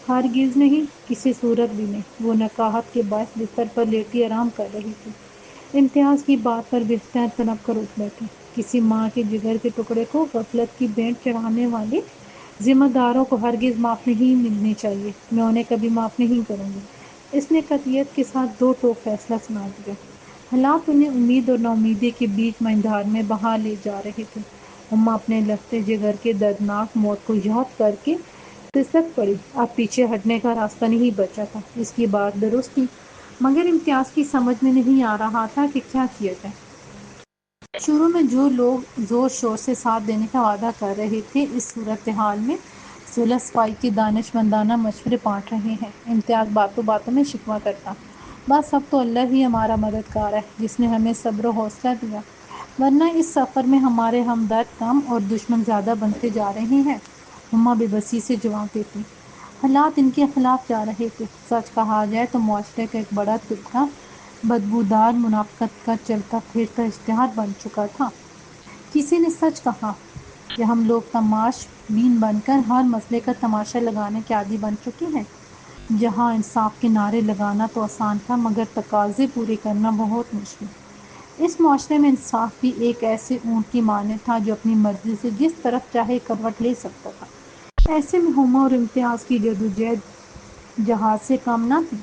ہرگز نہیں، کسی صورت بھی نہیں۔ وہ نقاہت کے باعث بستر پر لیٹی آرام کر رہی تھی۔ امتیاز کی بات پر بے اختیار تڑپ کر اٹھ بیٹھی۔ کسی ماں کے جگر کے ٹکڑے کو غفلت کی بھینٹ چڑھانے والے ذمہ داروں کو ہرگز معاف نہیں ملنی چاہیے۔ میں انہیں کبھی معاف نہیں کروں گی۔ اس نے قطعیت کے ساتھ دو ٹوک فیصلہ سنا دیا۔ حالات انہیں امید اور ناامیدی کے بیچ مجھدار میں بہا لے جا رہے تھے۔ ہما اپنے لگتے جگر کے دردناک موت کو یاد کر کے سسک پڑی۔ اب پیچھے ہٹنے کا راستہ نہیں بچا تھا۔ اس کی بات درست تھی، مگر امتیاز کی سمجھ میں نہیں آ رہا تھا کہ کیا کیا جائے۔ شروع میں جو لوگ زور شور سے ساتھ دینے کا وعدہ کر رہے تھے، اس صورتحال میں صلح صفائی کے دانشمندانہ مشورے بانٹ رہے ہیں۔ امتیاز باتوں باتوں میں شکوہ کرتا، بس اب تو اللہ ہی ہمارا مددگار ہے، جس نے ہمیں صبر و حوصلہ دیا، ورنہ اس سفر میں ہمارے ہمدرد کم اور دشمن زیادہ بنتے جا رہے ہیں۔ ہما بے بسی سے جواب دیتی۔ حالات ان کے خلاف جا رہے تھے۔ سچ کہا جائے تو معاشرے کا ایک بڑا طبقہ بدبودار منافقت کا چلتا پھرتا اشتہار بن چکا تھا۔ کسی نے سچ کہا کہ ہم لوگ تماش بین بن کر ہر مسئلے کا تماشا لگانے کے عادی بن چکے ہیں۔ جہاں انصاف کے نعرے لگانا تو آسان تھا، مگر تقاضے پورے کرنا بہت مشکل۔ اس معاشرے میں انصاف بھی ایک ایسے اونٹ کی مانند تھا جو اپنی مرضی سے جس طرف چاہے کروٹ لے سکتا تھا۔ ایسے میں ہما اور امتیاز کی جدوجہد جہاز سے کم نہ تھی۔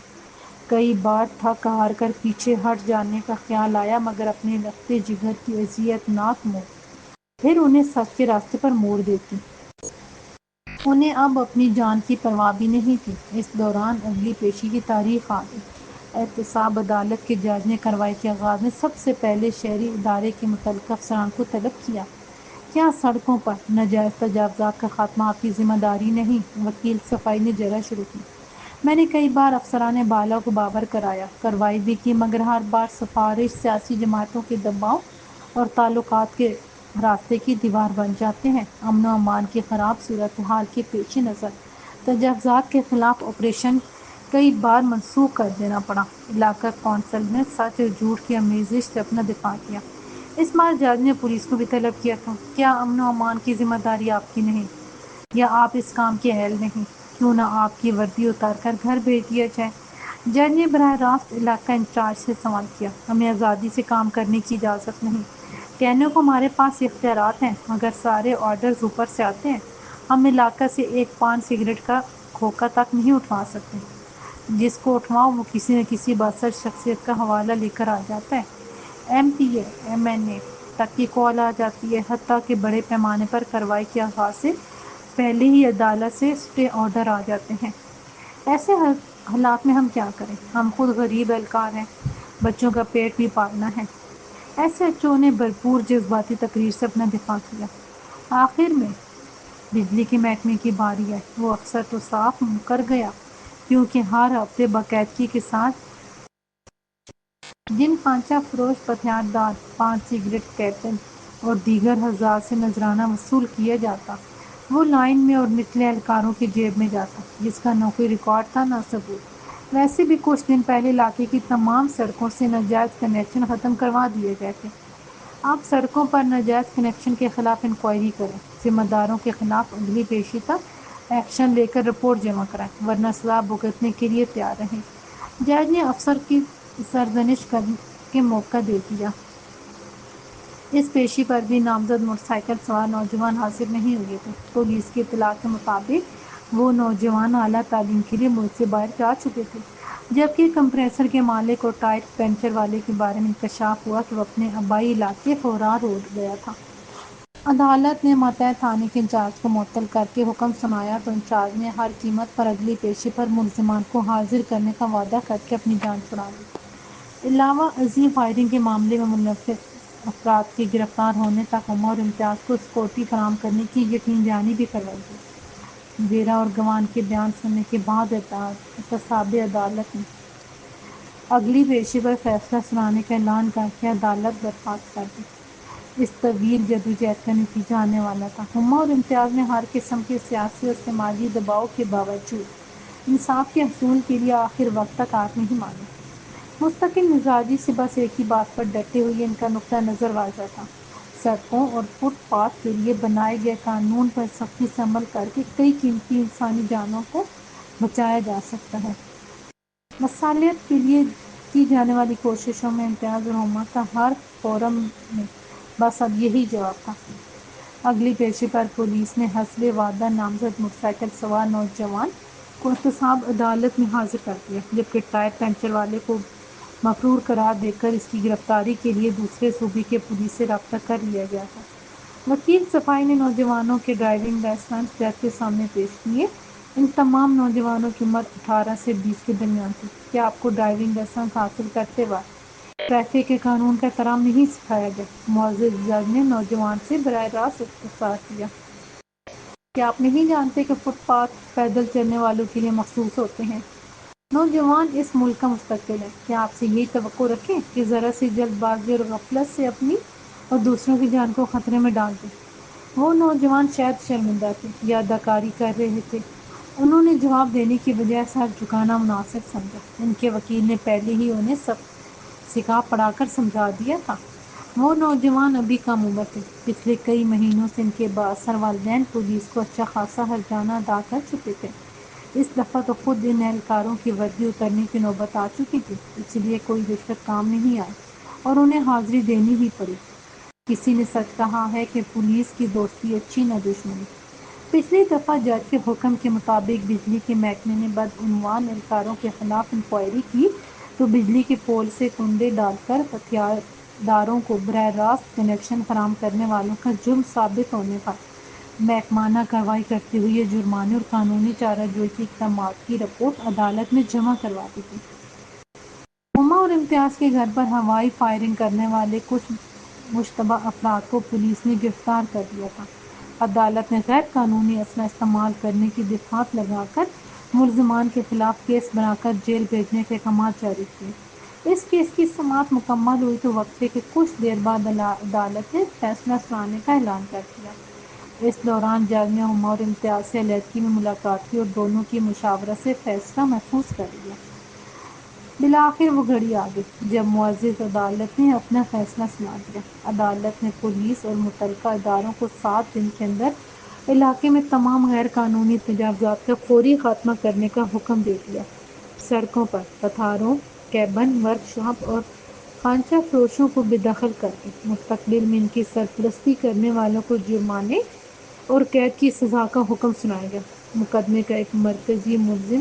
کئی بار تھک ہار کر پیچھے ہٹ جانے کا خیال آیا، مگر اپنے لگتے جگر کی اذیت ناک موت پھر انہیں سچ کے راستے پر موڑ دیتی۔ انہیں اب اپنی جان کی پرواہ بھی نہیں تھی۔ اس دوران اگلی پیشی کی تاریخ آ گئی۔ احتساب عدالت کے جج نے کارروائی کے آغاز میں سب سے پہلے شہری ادارے کے متعلقہ افسران کو طلب کیا۔ کیا سڑکوں پر ناجائز تجاوزات کا خاتمہ آپ کی ذمہ داری نہیں؟ وکیل صفائی نے جگہ شروع کی۔ میں نے کئی بار افسران بالا کو باور کرایا، کارروائی بھی کی، مگر ہر بار سفارش سیاسی جماعتوں کے دباؤ اور تعلقات کے راستے کی دیوار بن جاتے ہیں۔ امن و امان کی خراب صورتحال کے پیش نظر تجاوزات کے خلاف آپریشن کئی بار منسوخ کر دینا پڑا۔ علاقہ کونسل نے سچ اور جھوٹ کی آمیزش سے اپنا دفاع کیا۔ اس بار جج نے پولیس کو بھی طلب کیا تھا۔ کیا امن و امان کی ذمہ داری آپ کی نہیں؟ یا آپ اس کام کے اہل نہیں؟ کیوں نہ آپ کی وردی اتار کر گھر بھیج دیا جائے؟ جج نے براہ راست علاقہ انچارج سے سوال کیا۔ ہمیں آزادی سے کام کرنے کی اجازت نہیں۔ کہنے کو ہمارے پاس اختیارات ہیں، مگر سارے آرڈرز اوپر سے آتے ہیں۔ ہم علاقہ سے ایک پان سگریٹ کا کھوکا تک نہیں اٹھوا سکتے۔ جس کو اٹھواؤ وہ کسی نہ کسی بااثر شخصیت کا حوالہ لے کر آ جاتا ہے۔ ایم پی اے، ایم این اے تک کی کال آ جاتی ہے، حتیٰ کہ بڑے پیمانے پر کارروائی کے آغاز سے پہلے ہی عدالت سے اسٹے آرڈر آ جاتے ہیں۔ ایسے حالات میں ہم کیا کریں؟ ہم خود غریب اہلکار ہیں، بچوں کا پیٹ بھی پالنا ہے۔ ایس ایچ او نے بھرپور جذباتی تقریر سے اپنا دفاع کیا۔ آخر میں بجلی کے محکمے کی باری آئی۔ وہ افسر تو صاف مکر گیا، کیونکہ ہر ہفتے باقاعدگی کے ساتھ جن پانچہ فروش ہتھیار دار پان سگریٹ، کیٹل اور دیگر حضرات سے نذرانہ وصول کیا جاتا، وہ لائن میں اور نچلے اہلکاروں کی جیب میں جاتا جس کا نہ کوئی ریکارڈ تھا نہ ثبوت۔ ویسے بھی کچھ دن پہلے علاقے کی تمام سڑکوں سے ناجائز کنیکشن ختم کروا دیے گئے تھے۔ آپ سڑکوں پر ناجائز کنیکشن کے خلاف انکوائری کریں، ذمہ داروں کے خلاف اگلی پیشی تک ایکشن لے کر رپورٹ جمع کرائیں، ورنہ سزا بھگتنے کے لیے تیار رہیں۔ جج نے افسر کی سرزنش کرنے کے موقع دے دیا۔ اس پیشی پر بھی نامزد موٹر سائیکل سوار نوجوان حاضر نہیں ہوئے تھے۔ پولیس کی اطلاع کے مطابق وہ نوجوان اعلیٰ تعلیم کے لیے ملک سے باہر جا چکے تھے، جبکہ کمپریسر کے مالک اور ٹائر پنچر والے کے بارے میں انکشاف ہوا کہ وہ اپنے آبائی علاقے فرار ہو گیا تھا۔ عدالت نے ماتحت تھانے کے انچارج کو معطل کر کے حکم سنایا تو انچارج نے ہر قیمت پر اگلی پیشی پر ملزمان کو حاضر کرنے کا وعدہ کر کے اپنی جان چھڑا لی۔ علاوہ ازیں فائرنگ کے معاملے میں ملوث افراد کے گرفتار ہونے تک امور امتیاز کو سیکورٹی فراہم کرنے کی یقین دہانی بھی کروائی گئی۔ زیرہ اور گواہان کے بیان سننے کے بعد احتساب عدالت نے اگلی پیشی پر فیصلہ سنانے کا اعلان کر کے عدالت برخاست کر دی۔ اس طویل جدوجہد کا نتیجہ آنے والا تھا۔ ہما اور امتیاز نے ہر قسم کے سیاسی اور سماجی دباؤ کے باوجود انصاف کے حصول کے لیے آخر وقت تک ہار نہیں مانی۔ مستقل مزاجی سے بس ایک ہی بات پر ڈٹے ہوئے ان کا نقطہ نظر واضح تھا: سڑکوں اور فٹ پاتھ کے لیے بنائے گئے قانون پر سختی سے عمل کر کے کئی قیمتی انسانی جانوں کو بچایا جا سکتا ہے۔ مصالحت کے لیے کی جانے والی کوششوں میں امتیاز اور ہما کا ہر فورم میں بس اب یہی جواب تھا۔ اگلی پیشی پر پولیس نے حسب وعدہ نامزد موٹر سائیکل سوار نوجوان کو احتساب عدالت میں حاضر کر دیا، جبکہ ٹائر پنچر والے کو مفرور قرار دے کر اس کی گرفتاری کے لیے دوسرے صوبے کے پولیس سے رابطہ کر لیا گیا تھا۔ وکیل صفائی نے نوجوانوں کے ڈرائیونگ لائسنس جج کے سامنے پیش کیے۔ ان تمام نوجوانوں کی عمر 18 سے 20 کے درمیان تھی۔ کیا آپ کو ڈرائیونگ لائسنس حاصل کرتے وقت ٹریفک کے قانون کا احترام نہیں سکھایا گیا؟ معزز جج نے نوجوان سے براہ راست استفسار کیا۔ کیا آپ نہیں جانتے کہ فٹ پاتھ پیدل چلنے والوں کے لیے مخصوص ہوتے ہیں؟ نوجوان اس ملک کا مستقبل ہے۔ کیا آپ سے یہی توقع رکھیں کہ ذرا سی جلد بازی اور غفلت سے اپنی اور دوسروں کی جان کو خطرے میں ڈال دیں؟ وہ نوجوان شاید شرمندہ تھے یا اداکاری کر رہے تھے۔ انہوں نے جواب دینے کی بجائے سر جھکانا مناسب سمجھا۔ ان کے وکیل نے پہلے ہی انہیں سب سکھا پڑھا کر سمجھا دیا تھا۔ وہ نوجوان ابھی کم عمر تھے۔ پچھلے کئی مہینوں سے ان کے بااثر والدین پولیس کو اچھا خاصا ہرجانہ ادا کر چکے تھے۔ اس دفعہ تو خود ان اہلکاروں کی وردی اترنے کی نوبت آ چکی تھی، اس لیے کوئی رشوت کام نہیں آئی اور انہیں حاضری دینی ہی پڑی۔ کسی نے سچ کہا ہے کہ پولیس کی دوستی اچھی نہ دشمنی۔ پچھلی دفعہ جج کے حکم کے مطابق بجلی کے محکمے نے بدعنوان اہلکاروں کے خلاف انکوائری کی تو بجلی کے پول سے کنڈے ڈال کر ہتھیارداروں کو براہ راست کنیکشن فراہم کرنے والوں کا جرم ثابت ہونے پر محکمانہ کارروائی کرتے ہوئے جرمانے اور قانونی چارہ جوئی کے اقدامات کی رپورٹ عدالت میں جمع کروا دی گئی۔ ہما اور امتیاز کے گھر پر ہوائی فائرنگ کرنے والے کچھ مشتبہ افراد کو پولیس نے گرفتار کر لیا تھا۔ عدالت نے غیر قانونی اسلحہ استعمال کرنے کی دفعات لگا کر ملزمان کے خلاف کیس بنا کر جیل بھیجنے کے احکامات جاری کیے۔ اس کیس کی سماعت مکمل ہوئی تو وقفے کے کچھ دیر بعد عدالت نے فیصلہ سنانے کا اعلان کر دیا۔ اس دوران جج نے ہما اور امتیاز سے علیحدگی میں ملاقات کی اور دونوں کی مشاورت سے فیصلہ محفوظ کر لیا۔ بالآخر وہ گھڑی آ گئی جب معزز عدالت نے اپنا فیصلہ سنا دیا۔ عدالت نے پولیس اور متعلقہ اداروں کو 7 دن کے اندر علاقے میں تمام غیر قانونی تجاوزات کا فوری خاتمہ کرنے کا حکم دے دیا۔ سڑکوں پر پتھاروں، کیبن، ورکشاپ اور خانچہ فروشوں کو بے دخل کر کے مستقبل میں ان کی سرپرستی کرنے والوں کو جرمانے اور قید کی سزا کا حکم سنایا گیا۔ مقدمے کا ایک مرکزی ملزم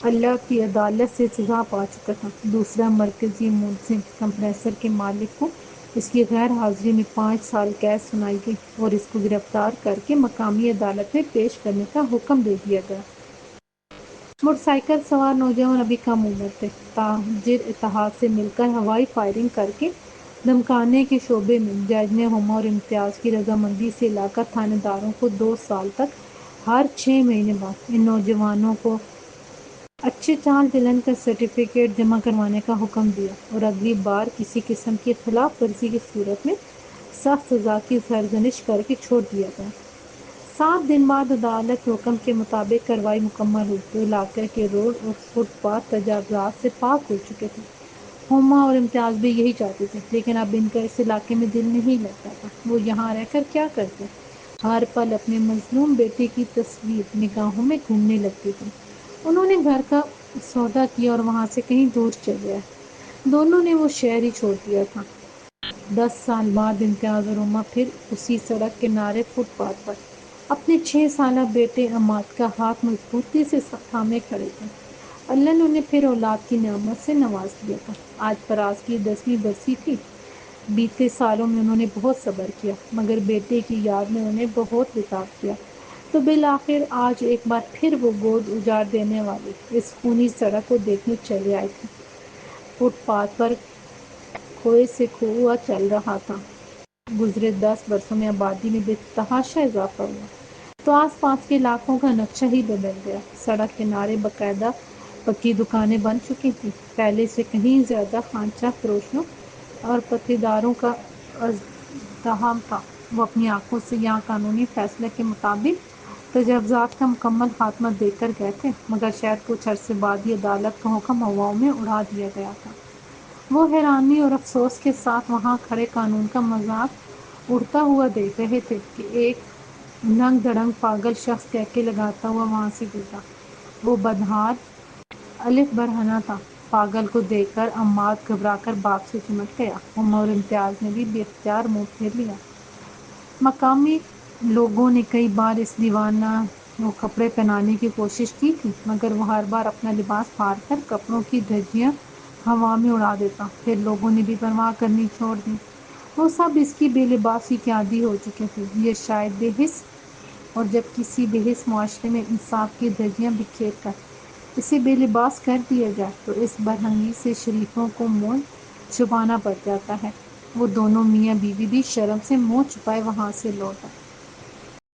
اللہ کی عدالت سے سزا پا چکا تھا۔ دوسرا مرکزی ملزم کمپریسر کے مالک کو اس کی غیر حاضری میں 5 سال قید سنائی گئی اور اس کو گرفتار کر کے مقامی عدالت میں پیش کرنے کا حکم دے دیا گیا۔ موٹر سائیکل سوار نوجوان ابھی کم عمر تھے۔ تاجر اتحاد سے مل کر ہوائی فائرنگ کر کے دھمکانے کے شبے میں جج نے ہما اور امتیاز کی رضامندی سے علاقہ تھانے داروں کو 2 سال تک ہر 6 مہینے بعد ان نوجوانوں کو اچھے چال چلن کا سرٹیفکیٹ جمع کروانے کا حکم دیا اور اگلی بار کسی قسم کی خلاف ورزی کی صورت میں سخت سزا کی سرزنش کر کے چھوڑ دیا گیا۔ 7 دن بعد عدالت حکم کے مطابق کارروائی مکمل ہوئی تو علاقے کے روڈ اور فٹ پاتھ تجاوزات سے پاک ہو چکے تھے۔ ہما اور امتیاز بھی یہی چاہتے تھے، لیکن اب ان کا اس علاقے میں دل نہیں لگتا تھا۔ وہ یہاں رہ کر کیا کرتے؟ ہر پل اپنے مظلوم بیٹے کی تصویر نگاہوں میں گھومنے لگتی تھی۔ انہوں نے گھر کا سودا کیا اور وہاں سے کہیں دور چلے آئے۔ دونوں نے وہ شہر ہی چھوڑ دیا تھا۔ 10 سال بعد امتیاز اور ہما پھر اسی سڑک کنارے فٹ پاتھ پر اپنے 6 سالہ بیٹے عماد کا ہاتھ مضبوطی سے تھامے کھڑے تھے۔ اللہ نے انہیں پھر اولاد کی نعمت سے نواز دیا تھا۔ آج فراز کی 10ویں برسی تھی۔ بیتے سالوں میں انہوں نے بہت صبر کیا، مگر بیٹے کی یاد میں انہیں بہت عتاب کیا، تو بالآخر آج ایک بار پھر وہ گود اجاڑ دینے والی اس خونی سڑک کو دیکھنے چلے آئے تھے۔ فٹ پاتھ پر کھوئے سے کھوا چل رہا تھا۔ گزرے 10 برسوں میں آبادی میں بے تحاشا اضافہ ہوا، تو آس پاس کے علاقوں کا نقشہ ہی بدل گیا۔ سڑک کنارے باقاعدہ پکی دکانیں بن چکی تھیں۔ پہلے سے کہیں زیادہ خانچہ فروشوں اور پتیداروں کا ازدحام تھا۔ وہ اپنی آنکھوں سے یہاں قانونی فیصلے کے مطابق تجاوزات کا مکمل خاتمہ دیکھ کر گئے تھے، مگر شاید کچھ عرصے بعد ہی عدالت کا حکم ہواؤں میں اڑا دیا گیا تھا۔ وہ حیرانی اور افسوس کے ساتھ وہاں کھڑے قانون کا مذاق اڑتا ہوا دیکھ رہے تھے کہ ایک ننگ دھڑنگ پاگل شخص ٹیکے لگاتا ہوا وہاں سے گزرا۔ وہ بدحال الف برہنہ تھا۔ پاگل کو دیکھ کر عماد گھبرا کر باپ سے چمٹ گیا۔ ہما اور امتیاز نے بھی بے اختیار منہ پھیر لیا۔ مقامی لوگوں نے کئی بار اس دیوانہ کو کپڑے پہنانے کی کوشش کی تھی، مگر وہ ہر بار اپنا لباس پھاڑ کر کپڑوں کی دھجیاں ہوا میں اڑا دیتا۔ پھر لوگوں نے بھی پرواہ کرنی چھوڑ دی۔ وہ سب اس کی بے لباسی کے عادی ہو چکے تھے۔ یہ شاید بے حس، اور جب کسی بے حس معاشرے میں انصاف کی دھجیاں بکھیر کر اسے بے لباس کر دیا جائے تو اس برہنگی سے شریفوں کو منہ چھپانا پڑ جاتا ہے۔ وہ دونوں میاں بیوی بھی شرم سے منہ چھپائے وہاں سے لوٹ آئے۔